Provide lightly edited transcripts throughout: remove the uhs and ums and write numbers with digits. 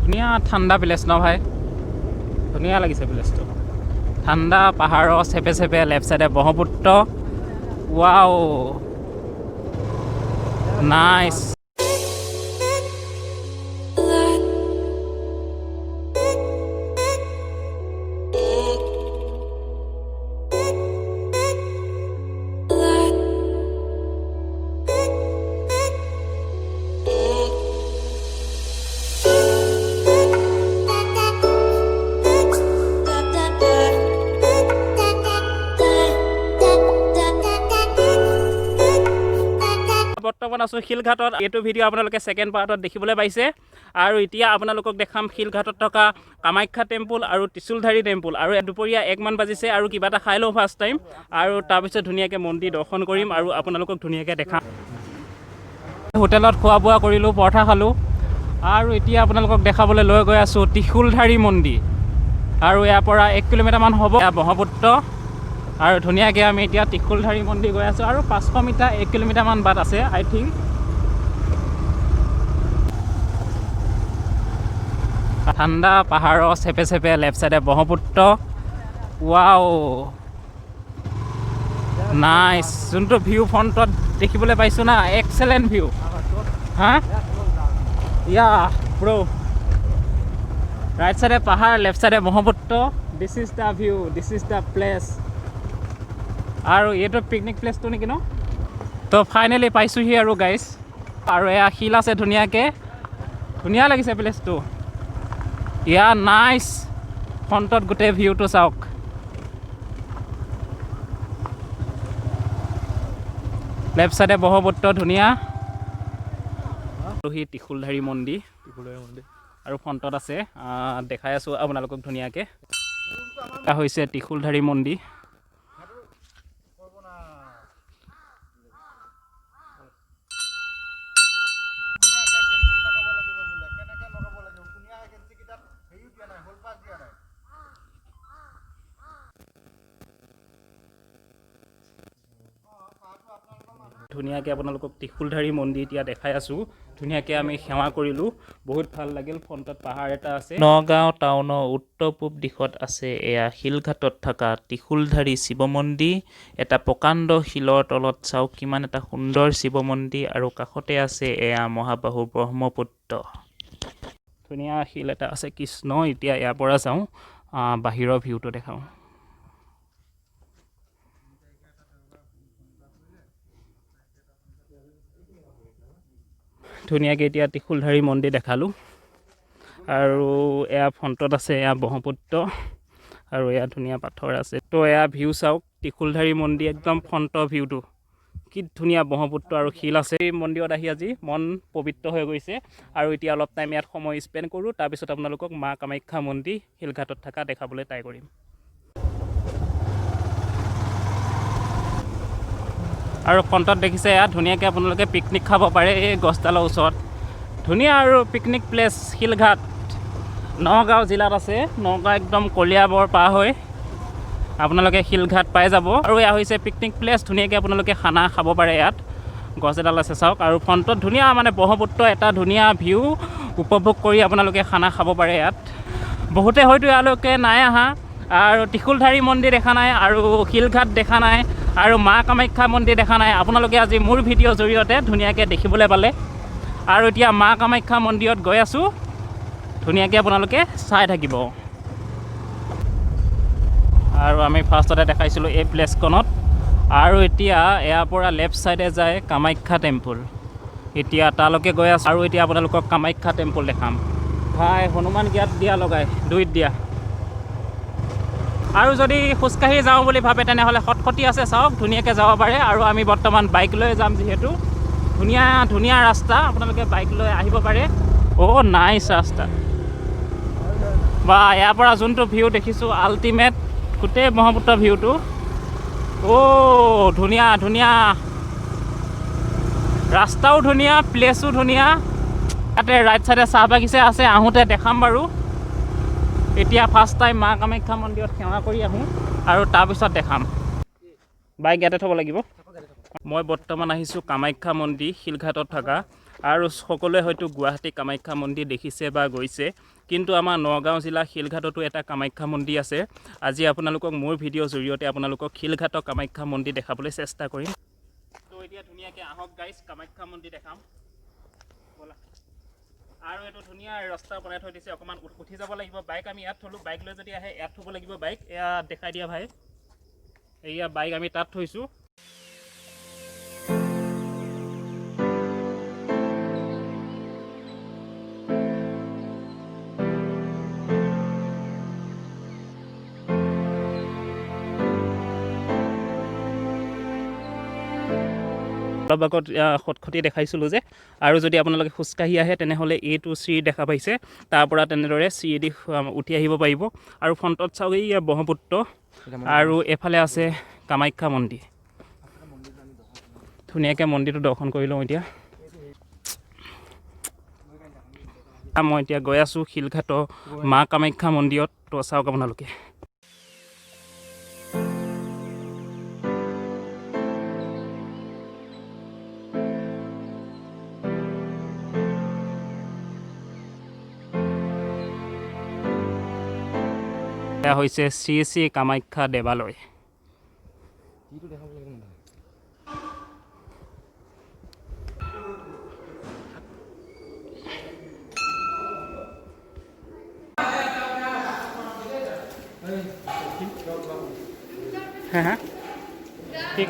ধুনীয়া ঠাণ্ডা প্লেচ ন ভাই, ধুনীয়া লাগিছে প্লেচটো। ঠাণ্ডা পাহাৰৰ চেপে চেপে লেফ্ট চাইডে ব্ৰহ্মপুত্ৰ। Wow nice. বৰ্তমান আছোঁ শিলঘাটত। এইটো ভিডিঅ' আপোনালোকে ছেকেণ্ড পাৰ্টত দেখিবলৈ পাইছে। আৰু এতিয়া আপোনালোকক দেখাম শিলঘাটত থকা কামাখ্যা টেম্পুল আৰু ত্ৰিশূলধাৰী টেম্পুল। আৰু দুপৰীয়া 1 মান বাজিছে আৰু কিবা এটা খাই লওঁ ফাৰ্ষ্ট টাইম, আৰু তাৰপিছত ধুনীয়াকৈ মন্দিৰ দৰ্শন কৰিম আৰু আপোনালোকক ধুনীয়াকৈ দেখাম। হোটেলত খোৱা বোৱা কৰিলোঁ, পৰঠা খালোঁ, আৰু এতিয়া আপোনালোকক দেখাবলৈ লৈ গৈ আছোঁ ত্ৰিশূলধাৰী মন্দিৰ। আৰু ইয়াৰ পৰা 1 কিলোমিটাৰমান হ'ব ব্ৰহ্মপুত্ৰ। আৰু ধুনীয়াকৈ আমি এতিয়া ত্ৰিশূলধাৰী মন্দিৰ গৈ আছোঁ। আৰু 500 মিটাৰ 1 কিলোমিটাৰমান বাট আছে আই থিংক। ঠাণ্ডা পাহাৰৰ চেপে চেপে লেফ্ট চাইডে ব্ৰহ্মপুত্ৰ। Wow nice. যোনটো ভিউ ফ্ৰণ্টত দেখিবলৈ পাইছোঁ না, এক্সেলেণ্ট ভিউ। হা ইয়া ব্ৰ, ৰাইট চাইডে পাহাৰ, লেফ্ট চাইডে Brahmaputra. This is the view, this is the place. আৰু এইটো পিকনিক প্লেচটো নেকি ন? তো ফাইনেলি পাইছোঁহি আৰু গাইজ। আৰু এয়া শিল আছে ধুনীয়াকৈ, ধুনীয়া লাগিছে প্লেচটো। ইয়া নাইচ। ফ্ৰণ্টত গোটেই ভিউটো চাওক। লেফ্ট চাইডে ব্ৰহ্মপুত্ৰ ধুনীয়া। সি ত্ৰিশূলধাৰী মন্দিৰ, আৰু ফ্ৰণ্টত আছে দেখাই আছোঁ আপোনালোকক ধুনীয়াকৈ। এটা হৈছে ত্ৰিশূলধাৰী মন্দিৰ। ধুনীয়াকৈ আপোনালোকক ত্ৰিশূলধাৰী মন্দিৰ এতিয়া দেখাই আছোঁ। ধুনীয়াকৈ আমি সেৱা কৰিলোঁ, বহুত ভাল লাগিল। ফ্ৰণ্টত পাহাৰ এটা আছে। নগাঁও টাউনৰ উত্তৰ পূব দিশত আছে এয়া শিলঘাটত থকা ত্ৰিশূলধাৰী শিৱ মন্দিৰ। এটা প্ৰকাণ্ড শিলৰ তলত চাওক কিমান এটা সুন্দৰ শিৱ মন্দিৰ, আৰু কাষতে আছে এয়া মহাবাহু ব্ৰহ্মপুত্ৰ। ধুনীয়া শিল এটা আছে কৃষ্ণ। এতিয়া ইয়াৰ পৰা যাওঁ, বাহিৰৰ ভিউটো দেখাওঁ। ধুনীয়াকৈ এতিয়া ত্ৰিশূলধাৰী মন্দিৰ দেখালোঁ। আৰু এয়া ফ্ৰণ্টত আছে এয়া ব্ৰহ্মপুত্ৰ, আৰু এয়া ধুনীয়া পাথৰ আছে। তো এয়া ভিউ চাওক, ত্ৰিশূলধাৰী মন্দিৰ একদম ফ্ৰণ্টৰ ভিউটো কি ধুনীয়া। ব্ৰহ্মপুত্ৰ আৰু শিল আছে। এই মন্দিৰত আহি আজি মন পবিত্ৰ হৈ গৈছে। আৰু এতিয়া অলপ টাইম ইয়াত সময় স্পেণ্ড কৰোঁ, তাৰপিছত আপোনালোকক মা কামাখ্যা মন্দিৰ শিলঘাটত থকা দেখাবলৈ ট্ৰাই কৰিম। আৰু ফ্ৰণ্টত দেখিছে এয়া ধুনীয়াকৈ আপোনালোকে পিকনিক খাব পাৰে এই গছডালৰ ওচৰত। ধুনীয়া আৰু পিকনিক প্লেচ শিলঘাট, নগাঁও জিলাত আছে। নগাঁও একদম কলিয়াবৰ পাৰ হৈ আপোনালোকে শিলঘাট পাই যাব। আৰু এয়া হৈছে পিকনিক প্লেচ, ধুনীয়াকৈ আপোনালোকে খানা খাব পাৰে ইয়াত। গছ এডাল আছে চাওক, আৰু ফ্ৰণ্টত ধুনীয়া মানে ব্ৰহ্মপুত্ৰ এটা ধুনীয়া ভিউ উপভোগ কৰি আপোনালোকে খানা খাব পাৰে ইয়াত। বহুতে হয়তো ইয়ালৈকে নাই অহা, আৰু ত্ৰিশূলধাৰী মন্দিৰ দেখা নাই, আৰু শিলঘাট দেখা নাই, আৰু মা কামাখ্যা মন্দিৰ দেখা নাই। আপোনালোকে আজি মোৰ ভিডিঅ'ৰ জৰিয়তে ধুনীয়াকৈ দেখিবলৈ পালে। আৰু এতিয়া মা কামাখ্যা মন্দিৰত গৈ আছোঁ, ধুনীয়াকৈ আপোনালোকে চাই থাকিব। আৰু আমি ফাৰ্ষ্টতে দেখাইছিলোঁ এই প্লেচখনত। আৰু এতিয়া ইয়াৰ পৰা লেফ্ট ছাইডে যায় কামাখ্যা টেম্পুল। এতিয়া তালৈকে গৈ আছোঁ, আৰু এতিয়া আপোনালোকক কামাখ্যা টেম্পুল দেখাম। ভাই হনুমান গিয়াত দিয়া লগাই দুইত দিয়া। আৰু যদি খোজকাঢ়ি যাওঁ বুলি ভাবে তেনেহ'লে খটখটি আছে চাওক, ধুনীয়াকৈ যাব পাৰে। আৰু আমি বৰ্তমান বাইক লৈ যাম যিহেতু, ধুনীয়া ধুনীয়া ৰাস্তা, আপোনালোকে বাইক লৈ আহিব পাৰে। অ' নাইচ ৰাস্তা বা ইয়াৰ পৰা যোনটো ভিউ দেখিছোঁ আল্টিমেট, গোটেই ব্ৰহ্মপুত্ৰ ভিউটো। অ' ধুনীয়া ধুনীয়া ৰাস্তাও ধুনীয়া, প্লেচো ধুনীয়া। ইয়াতে ৰাইট চাইডে চাহ বাগিচা আছে, আহোঁতে দেখাম বাৰু। এতিয়া ফাৰ্ষ্ট টাইম মা কামাখ্যা মন্দিৰত সেৱা কৰি আহোঁ, আৰু তাৰপিছত দেখাম। বাইক ইয়াতে থ'ব লাগিব। মই বৰ্তমান আহিছোঁ কামাখ্যা মন্দিৰ শিলঘাটত থকা। আৰু সকলোৱে হয়তো গুৱাহাটী কামাখ্যা মন্দিৰ দেখিছে বা গৈছে, কিন্তু আমাৰ নগাঁও জিলা শিলঘাটতো এটা কামাখ্যা মন্দিৰ আছে। আজি আপোনালোকক মোৰ ভিডিঅ'ৰ জৰিয়তে আপোনালোকক শিলঘাটৰ কামাখ্যা মন্দিৰ দেখাবলৈ চেষ্টা কৰিম। তো এতিয়া ধুনীয়াকৈ আহক গাইজ, কামাখ্যা মন্দিৰ দেখাম ব'লা। আৰু এইটো ধুনীয়া ৰাস্তা বনাই থৈ দিছে, অকণমান উঠি যাব লাগিব। বাইক আমি ইয়াত থ'লোঁ, বাইক লৈ যদি আহে ইয়াত থ'ব লাগিব বাইক। এয়া দেখাই দিয়া ভাই, এয়া বাইক আমি তাত থৈছোঁ। অলপ আগত খটখটি দেখাইছিলোঁ যে, আৰু যদি আপোনালোকে খোজকাঢ়ি আহে তেনেহ'লে এইটো চিৰি দেখা পাইছে, তাৰ পৰা তেনেদৰে চিৰিদি উঠি আহিব পাৰিব। আৰু ফ্ৰণ্টত চাওক এই ব্ৰহ্মপুত্ৰ, আৰু এফালে আছে কামাখ্যা মন্দিৰ। ধুনীয়াকৈ মন্দিৰটো দৰ্শন কৰি লওঁ এতিয়া। মই এতিয়া গৈ আছোঁ শিলঘাটৰ মা কামাখ্যা মন্দিৰত। তো চাওক আপোনালোকে। এয়া হৈছে শ্ৰী শ্ৰী কামাখ্যা দেৱালয়। হা কি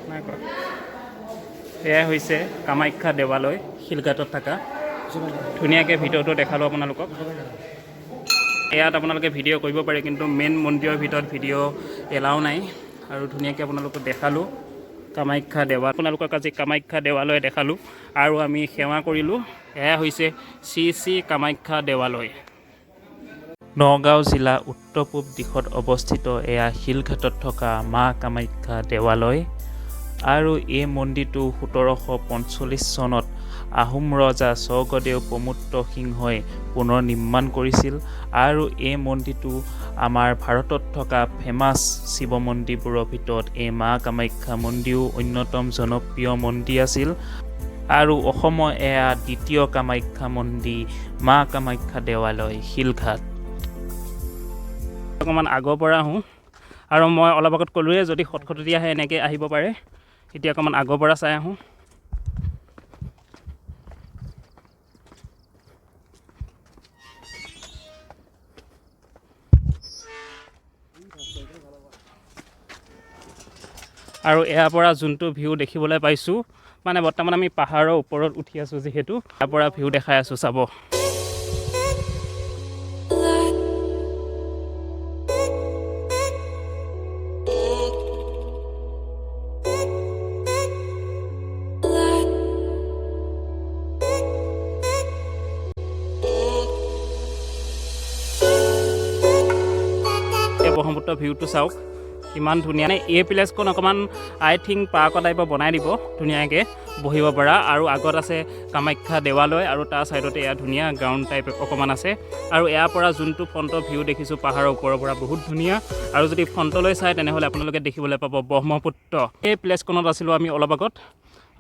নাই কৰা। এয়াই হৈছে কামাখ্যা দেৱালয় শিলঘাটত থকা। ধুনীয়াকৈ ভিডিঅ'টো দেখালোঁ আপোনালোকক। ইয়াত আপোনালোকে ভিডিঅ' কৰিব পাৰে, কিন্তু মেইন মন্দিৰৰ ভিতৰত ভিডিঅ' এলাও নাই। আৰু ধুনীয়াকৈ আপোনালোকক দেখালোঁ কামাখ্যা দেৱালয়। আপোনালোকক আজি কামাখ্যা দেৱালয় দেখালোঁ আৰু আমি সেৱা কৰিলোঁ। এয়া হৈছে শ্ৰী শ্ৰী কামাখ্যা দেৱালয়। নগাঁও জিলা উত্তৰ পূব দিশত অৱস্থিত এয়া শিলঘাটত থকা মা কামাখ্যা দেৱালয়। আৰু এই মন্দিৰটো 1745 চনত আহোম ৰজা স্বৰ্গদেউ প্ৰমোত্ত সিংহই পুনৰ নিৰ্মাণ কৰিছিল। আৰু এই মন্দিৰটো আমাৰ ভাৰতত থকা ফেমাছ শিৱ মন্দিৰবোৰৰ ভিতৰত এই মা কামাখ্যা মন্দিৰো অন্যতম জনপ্ৰিয় মন্দিৰ আছিল। আৰু অসমৰ এয়া দ্বিতীয় কামাখ্যা মন্দিৰ মা কামাখ্যা দেৱালয় শিলঘাট। অকণমান আগৰ পৰা আহোঁ, আৰু মই অলপ আগত ক'লোৱে যদি খটখটি আহে এনেকৈ আহিব পাৰে। এতিয়া অকণমান আগৰ পৰা চাই আহোঁ। আৰু ইয়াৰ পৰা যোনটো ভিউ দেখিবলৈ পাইছোঁ, মানে বৰ্তমান আমি পাহাৰৰ ওপৰত উঠি আছোঁ যিহেতু, ইয়াৰ পৰা ভিউ দেখাই আছোঁ চাব। ব্ৰহ্মপুত্ৰ ভিউটো চাওক ইমান ধুনীয়া। এই প্লেচখন অকণমান আই থিংক পাৰ্কৰ টাইপৰ বনাই দিব, ধুনীয়াকৈ বহিব পৰা। আৰু আগত আছে কামাখ্যা দেৱালয়, আৰু তাৰ ছাইডতে এয়া ধুনীয়া গ্ৰাউণ্ড টাইপ অকণমান আছে। আৰু ইয়াৰ পৰা যোনটো ফ্ৰণ্টৰ ভিউ দেখিছোঁ পাহাৰৰ ওপৰৰ পৰা বহুত ধুনীয়া। আৰু যদি ফ্ৰণ্টলৈ চাই তেনেহ'লে আপোনালোকে দেখিবলৈ পাব ব্ৰহ্মপুত্ৰ। এই প্লেচখনত আছিলোঁ আমি অলপ আগত,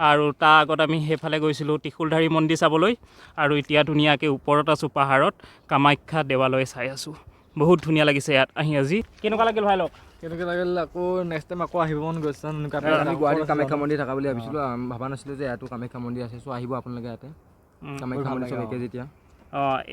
আৰু তাৰ আগত আমি সেইফালে গৈছিলোঁ ত্ৰিশূলধাৰী মন্দিৰ চাবলৈ। আৰু এতিয়া ধুনীয়াকৈ ওপৰত আছোঁ পাহাৰত, কামাখ্যা দেৱালয় চাই আছোঁ। বহুত ধুনীয়া লাগিছে ইয়াত আহি আজি। কেনেকুৱা লাগিল ভাই লওক? কেনেকৈ লাগিল? আকৌ নেক্সট টাইম আকৌ আহিব মন গৈছে। আমি গুৱাহাটীত কামাখ্যা মন্দিৰ থকা বুলি ভাবিছিলোঁ, ভবা নাছিলোঁ যে ইয়াতো কামাখ্যা মন্দিৰ আছে। চ' আহিব আপোনালোকে ইয়াতে কামাখ্যা মন্দিৰ চব একে যেতিয়া।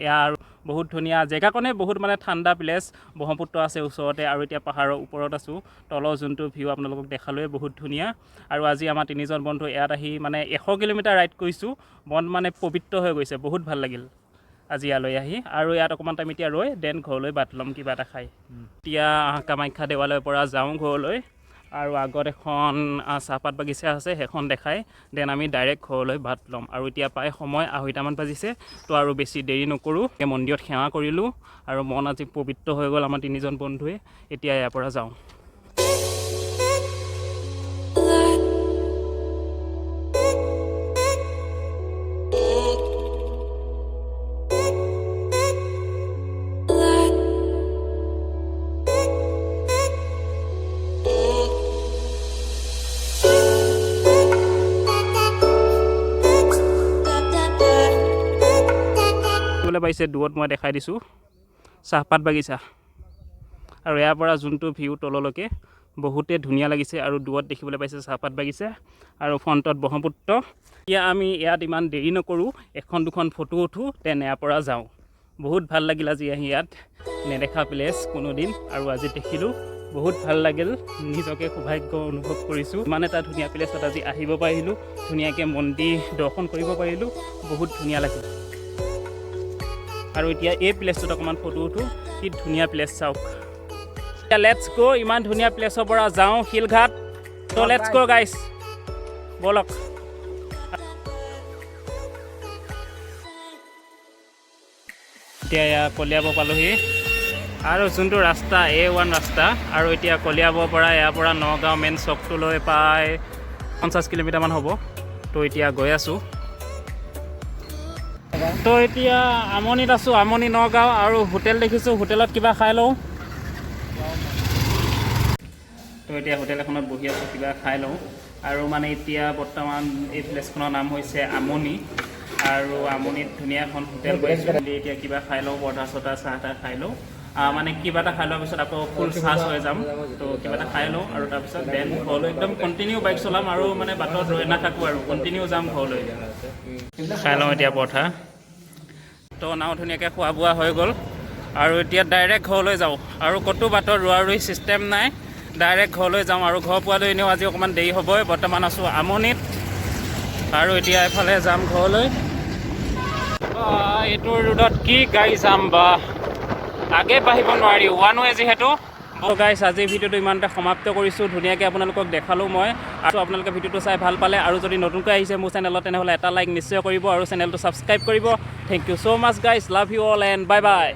ইয়াৰ বহুত ধুনীয়া জেগাকণে, বহুত মানে ঠাণ্ডা প্লেচ। ব্ৰহ্মপুত্ৰ আছে ওচৰতে, আৰু এতিয়া পাহাৰৰ ওপৰত আছোঁ। তলৰ যোনটো ভিউ আপোনালোকক দেখালোৱে বহুত ধুনীয়া। আৰু আজি আমাৰ তিনিজন বন্ধু ইয়াত আহি মানে 100 কিলোমিটাৰ ৰাইড কৰিছোঁ। মন মানে পবিত্ৰ হৈ গৈছে, বহুত ভাল লাগিল আজি ইয়ালৈ আহি। আৰু ইয়াত অকণমান টাইম এতিয়া ৰৈ দেন ঘৰলৈ বাট ল'ম কিবা এটা খাই। এতিয়া কামাখ্যা দেৱালয়ৰ পৰা যাওঁ ঘৰলৈ, আৰু আগত এখন চাহপাত বাগিচা আছে সেইখন দেখাই দেন আমি ডাইৰেক্ট ঘৰলৈ বাট ল'ম। আৰু এতিয়া প্ৰায় সময় 2:30মান বাজিছে, তো আৰু বেছি দেৰি নকৰোঁ। মন্দিৰত সেৱা কৰিলোঁ আৰু মন আজি পবিত্ৰ হৈ গ'ল আমাৰ তিনিজন বন্ধুৱে। এতিয়া ইয়াৰ পৰা যাওঁ। দেখিবলৈ পাইছে দূৰত মই দেখাই দিছোঁ চাহপাত বাগিচা আৰু ইয়াৰ পৰা যোনটো ভিউ তললৈকে বহুতে ধুনীয়া লাগিছে আৰু দূৰত দেখিবলৈ পাইছে চাহপাত বাগিচা আৰু ফ্ৰণ্টত ব্ৰহ্মপুত্ৰ এতিয়া আমি ইয়াত ইমান দেৰি নকৰোঁ এখন দুখন ফটো উঠোঁ দেন ইয়াৰ পৰা যাওঁ বহুত ভাল লাগিল আজি আহি ইয়াত নেদেখা প্লেচ কোনোদিন আৰু আজি দেখিলোঁ বহুত ভাল লাগিল নিজকে সৌভাগ্য অনুভৱ কৰিছোঁ ইমান এটা ধুনীয়া প্লেচত আজি আহিব পাৰিলোঁ ধুনীয়াকৈ মন্দিৰ দৰ্শন কৰিব পাৰিলোঁ বহুত ধুনীয়া লাগিল আৰু এতিয়া এই প্লেচটোত অকণমান ফটো উঠোঁ কি ধুনীয়া প্লেচ চাওক এতিয়া লেটছ গ' ইমান ধুনীয়া প্লেচৰ পৰা যাওঁ শিলঘাট ত' লেটছ গ' গাইছ ব'লক এতিয়া এয়া কলিয়াব পালোহি আৰু যোনটো ৰাস্তা A1 ৰাস্তা আৰু এতিয়া কলিয়াবৰ পৰা ইয়াৰ পৰা নগাঁও মেইন চকটোলৈ প্ৰায় 50 কিলোমিটাৰমান হ'ব তো এতিয়া গৈ আছোঁ তো এতিয়া আমনিত আছোঁ আমনি নগাঁও আৰু হোটেল দেখিছোঁ হোটেলত কিবা খাই লওঁ তো এতিয়া হোটেল এখনত বহি আছোঁ কিবা খাই লওঁ আৰু মানে এতিয়া বৰ্তমান এই প্লেচখনৰ নাম হৈছে আমনি আৰু আমনিত ধুনীয়া এখন হোটেল পাইছোঁ এতিয়া কিবা খাই লওঁ পৰঠা চৰঠা চাহ তাহ খাই লওঁ মানে কিবা এটা খাই লোৱাৰ পিছত আকৌ ফুল চাৰ্জ হৈ যাম তো কিবা এটা খাই লওঁ আৰু তাৰপিছত দেন ঘৰলৈ একদম কণ্টিনিউ বাইক চলাম আৰু মানে বাটত ৰৈ নাথাকোঁ আৰু কণ্টিনিউ যাম ঘৰলৈ খাই লওঁ এতিয়া পৰঠা তো নাও ধুনীয়াকৈ খোৱা বোৱা হৈ গ'ল আৰু এতিয়া ডাইৰেক্ট ঘৰলৈ যাওঁ আৰু ক'তো বাটত ৰোৱা ৰুই ছিষ্টেম নাই ডাইৰেক্ট ঘৰলৈ যাওঁ আৰু ঘৰ পোৱালৈ এনেও আজি অকণমান দেৰি হ'বই বৰ্তমান আছোঁ আমনিত আৰু এতিয়া এফালে যাম ঘৰলৈ এইটো ৰোডত কি গাড়ী যাম বা আগে বাঢ়িব নোৱাৰি ওৱান ৱে যিহেতু গাইছ আজি ভিডিঅ'টো ইমানতে সমাপ্ত কৰিছোঁ ধুনীয়াকৈ আপোনালোকক দেখালোঁ মই আৰু আপোনালোকে ভিডিঅ'টো চাই ভাল পালে আৰু যদি নতুনকৈ আহিছে মোৰ চেনেলত তেনেহ'লে এটা লাইক নিশ্চয় কৰিব আৰু চেনেলটো ছাবস্ক্ৰাইব কৰিব থেংক ইউ ছ' মাছ গাইছ love you all and bye bye